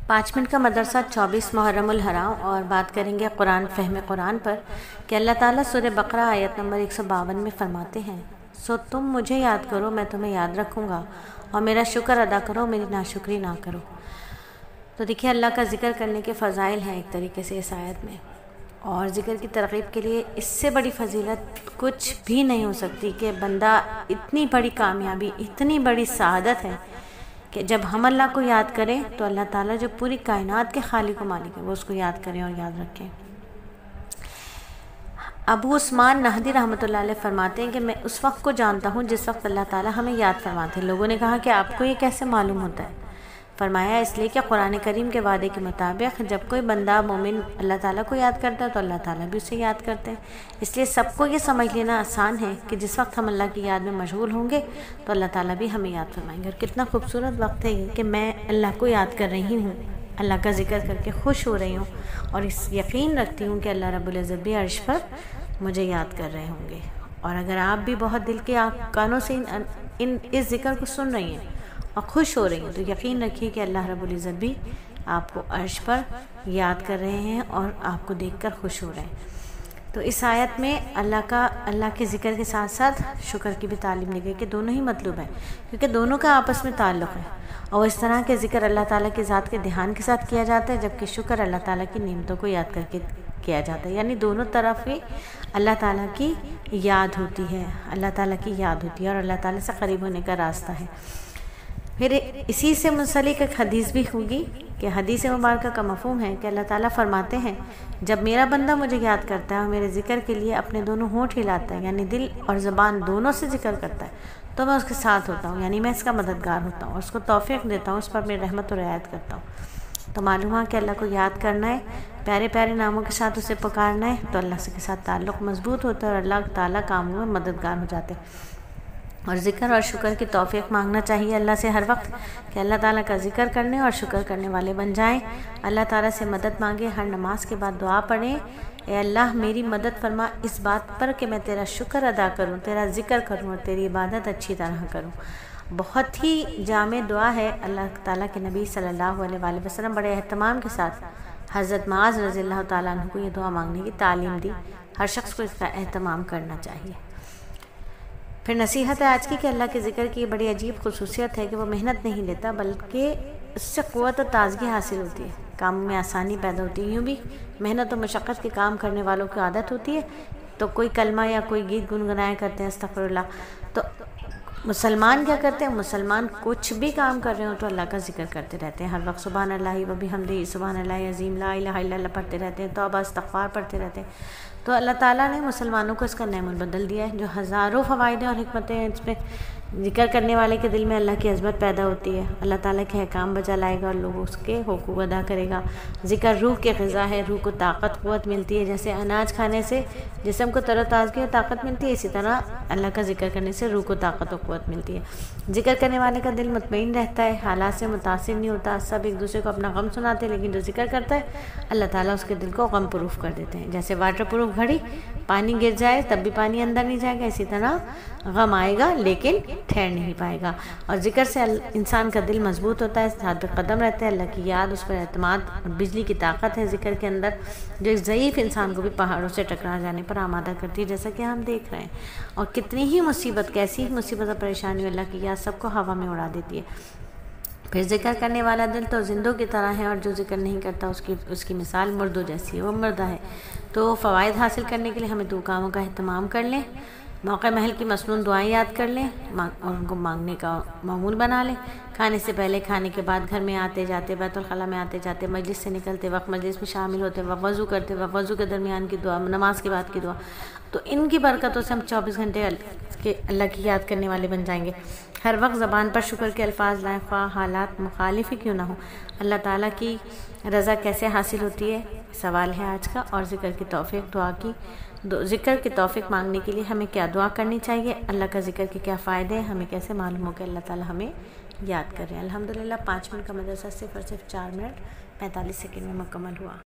5 minute کا مدرسہ 24 محرم الحرام، اور بات کریں گے قرآن فہم قرآن پر کہ اللہ تعالیٰ سورہ بقرہ آیت نمبر 152 میں فرماتے ہیں، سو تم مجھے یاد کرو، میں تمہیں یاد رکھوں گا، اور میرا شکر ادا کرو، میری ناشکری نہ کرو۔ تو دیکھیے اللہ کا ذکر کرنے کے فضائل ہیں ایک طریقے سے اس آیت میں، اور ذکر کی ترغیب کے لیے اس سے بڑی فضیلت کچھ بھی نہیں ہو سکتی کہ بندہ اتنی بڑی کامیابی، اتنی بڑی سعادت ہے کہ جب ہم اللہ کو یاد کریں تو اللہ تعالیٰ جو پوری کائنات کے خالق و مالک ہے وہ اس کو یاد کریں اور یاد رکھیں۔ ابو عثمان نہدی رحمۃ اللہ علیہ فرماتے ہیں کہ میں اس وقت کو جانتا ہوں جس وقت اللہ تعالیٰ ہمیں یاد فرماتے ہیں۔ لوگوں نے کہا کہ آپ کو یہ کیسے معلوم ہوتا ہے؟ فرمایا اس لیے کہ قرآن کریم کے وعدے کے مطابق جب کوئی بندہ مومن اللہ تعالیٰ کو یاد کرتا ہے تو اللہ تعالیٰ بھی اسے یاد کرتے ہیں۔ اس لیے سب کو یہ سمجھ لینا آسان ہے کہ جس وقت ہم اللہ کی یاد میں مشغول ہوں گے تو اللہ تعالیٰ بھی ہمیں یاد فرمائیں گے۔ اور کتنا خوبصورت وقت ہے یہ کہ میں اللہ کو یاد کر رہی ہوں، اللہ کا ذکر کر کے خوش ہو رہی ہوں، اور اس یقین رکھتی ہوں کہ اللہ رب العزت بھی عرش پر مجھے یاد کر رہے ہوں گے۔ اور اگر آپ بھی بہت دل کے کانوں سے اس ذکر کو سن رہی ہیں اور خوش ہو رہی ہیں تو یقین رکھیے کہ اللہ رب العزت بھی آپ کو عرش پر یاد کر رہے ہیں اور آپ کو دیکھ کر خوش ہو رہے ہیں۔ تو اس آیت میں اللہ کے ذکر کے ساتھ ساتھ شکر کی بھی تعلیم دی گئی کہ دونوں ہی مطلوب ہیں، کیونکہ دونوں کا آپس میں تعلق ہے، اور اس طرح کے ذکر اللہ تعالیٰ کی ذات کے دھیان کے ساتھ کیا جاتا ہے، جبکہ شکر اللہ تعالیٰ کی نعمتوں کو یاد کر کے کیا جاتا ہے، یعنی دونوں طرف ہی اللہ تعالیٰ کی یاد ہوتی ہے، اللہ تعالیٰ کی یاد ہوتی ہے اور اللہ تعالیٰ سے قریب ہونے کا راستہ ہے۔ پھر اسی سے منسلک ایک حدیث بھی ہوگی کہ حدیث مبارکہ کا مفہوم ہے کہ اللہ تعالیٰ فرماتے ہیں جب میرا بندہ مجھے یاد کرتا ہے اور میرے ذکر کے لیے اپنے دونوں ہونٹ ہلاتا ہے، یعنی دل اور زبان دونوں سے ذکر کرتا ہے، تو میں اس کے ساتھ ہوتا ہوں، یعنی میں اس کا مددگار ہوتا ہوں اور اس کو توفیق دیتا ہوں، اس پر میری رحمت و رعایت کرتا ہوں۔ تو معلوم ہے کہ اللہ کو یاد کرنا ہے، پیارے پیارے ناموں کے ساتھ اسے پکارنا ہے تو اللہ کے ساتھ تعلق مضبوط ہوتا ہے اور اللہ تعالیٰ کاموں میں مددگار ہو جاتے ہیں۔ اور ذکر اور شکر کی توفیق مانگنا چاہیے اللہ سے ہر وقت کہ اللہ تعالیٰ کا ذکر کرنے اور شکر کرنے والے بن جائیں۔ اللہ تعالیٰ سے مدد مانگیں، ہر نماز کے بعد دعا پڑھیں، اے اللہ میری مدد فرما اس بات پر کہ میں تیرا شکر ادا کروں، تیرا ذکر کروں اور تیری عبادت اچھی طرح کروں۔ بہت ہی جامع دعا ہے، اللہ تعالیٰ کے نبی صلی اللہ علیہ وآلہ وسلم بڑے اہتمام کے ساتھ حضرت معاذ رضی اللہ تعالیٰ عنہ کو یہ دعا مانگنے کی تعلیم دی۔ ہر شخص کو اس کا اہتمام کرنا چاہیے۔ پھر نصیحت ہے آج کی کہ اللہ کے ذکر کی یہ بڑی عجیب خصوصیت ہے کہ وہ محنت نہیں لیتا، بلکہ اس سے قوت و تازگی حاصل ہوتی ہے، کاموں میں آسانی پیدا ہوتی ہے۔ یوں بھی محنت و مشقت کے کام کرنے والوں کی عادت ہوتی ہے تو کوئی کلمہ یا کوئی گیت گنگنایا کرتے ہیں استغفر اللہ، تو مسلمان کیا کرتے ہیں؟ مسلمان کچھ بھی کام کر رہے ہوں تو اللہ کا ذکر کرتے رہتے ہیں، ہر وقت سبحان اللہ و بحمدہ، سبحان اللہ عظیم، لا الہ الا اللہ پڑھتے رہتے ہیں، توبہ استغفار پڑھتے رہتے ہیں۔ تو اللہ تعالیٰ نے مسلمانوں کو اس کا نعم البدل دیا ہے، جو ہزاروں فوائد اور حکمتیں ہیں اس میں۔ ذکر کرنے والے کے دل میں اللہ کی عظمت پیدا ہوتی ہے، اللہ تعالیٰ کے احکام بجا لائے گا اور لوگ اس کے حقوق ادا کرے گا۔ ذکر روح کے غذا ہے، روح کو طاقت قوت ملتی ہے، جیسے اناج کھانے سے جسم کو تر و تازگی اور طاقت ملتی ہے، اسی طرح اللہ کا ذکر کرنے سے روح کو طاقت و قوت ملتی ہے۔ ذکر کرنے والے کا دل مطمئن رہتا ہے، حالات سے متاثر نہیں ہوتا، سب ایک دوسرے کو اپنا غم سناتے ہیں، لیکن جو ذکر کرتا ہے اللہ تعالیٰ اس کے دل کو غم پروف کر دیتے ہیں۔ جیسے واٹر پروف گھڑی، پانی گر جائے تب بھی پانی اندر نہیں جائے گا، اسی طرح غم آئے گا لیکن ٹھہر نہیں پائے گا۔ اور ذکر سے انسان کا دل مضبوط ہوتا ہے، ثابت قدم رہتا ہے، اللہ کی یاد، اس پر اعتماد اور بجلی کی طاقت ہے ذکر کے اندر، جو ایک ضعیف انسان کو بھی پہاڑوں سے ٹکرا جانے پر آمادہ کرتی ہے، جیسا کہ ہم دیکھ رہے ہیں۔ اور کتنی ہی مصیبت، کیسی ہی مصیبت اور پریشانی اللہ کی یاد سب کو ہوا میں اڑا دیتی ہے۔ پھر ذکر کرنے والا دل تو زندوں کی طرح ہے، اور جو ذکر نہیں کرتا اس کی مثال مردوں جیسی ہے، وہ مردہ ہے۔ تو فوائد حاصل کرنے کے لیے ہمیں دو کاموں کا اہتمام کر لیں، موقع محل کی مسنون دعائیں یاد کر لیں اور ان کو مانگنے کا معمول بنا لیں۔ کھانے سے پہلے، کھانے کے بعد، گھر میں آتے جاتے، بیت الخلاء میں آتے جاتے، مجلس سے نکلتے وقت، مجلس میں شامل ہوتے وقت، وضو کرتے وقت، وضو کے درمیان کی دعا، نماز کے بعد کی دعا، تو ان کی برکتوں سے ہم 24 گھنٹے اللہ کی یاد کرنے والے بن جائیں گے۔ ہر وقت زبان پر شکر کے الفاظ لائیں، خواہ حالات مخالف ہی کیوں نہ ہوں۔ اللہ تعالیٰ کی رضا کیسے حاصل ہوتی ہے سوال ہے آج کا، اور ذکر کی توفیق مانگنے کے لیے ہمیں کیا دعا کرنی چاہیے، اللہ کا ذکر کے کیا فائدے ہیں، ہمیں کیسے معلوم ہو کہ اللہ تعالیٰ ہمیں یاد کر رہے ہیں۔ الحمدللہ 5 منٹ کا مدرسہ صرف اور صرف 4 منٹ 45 سیکنڈ میں مکمل ہوا۔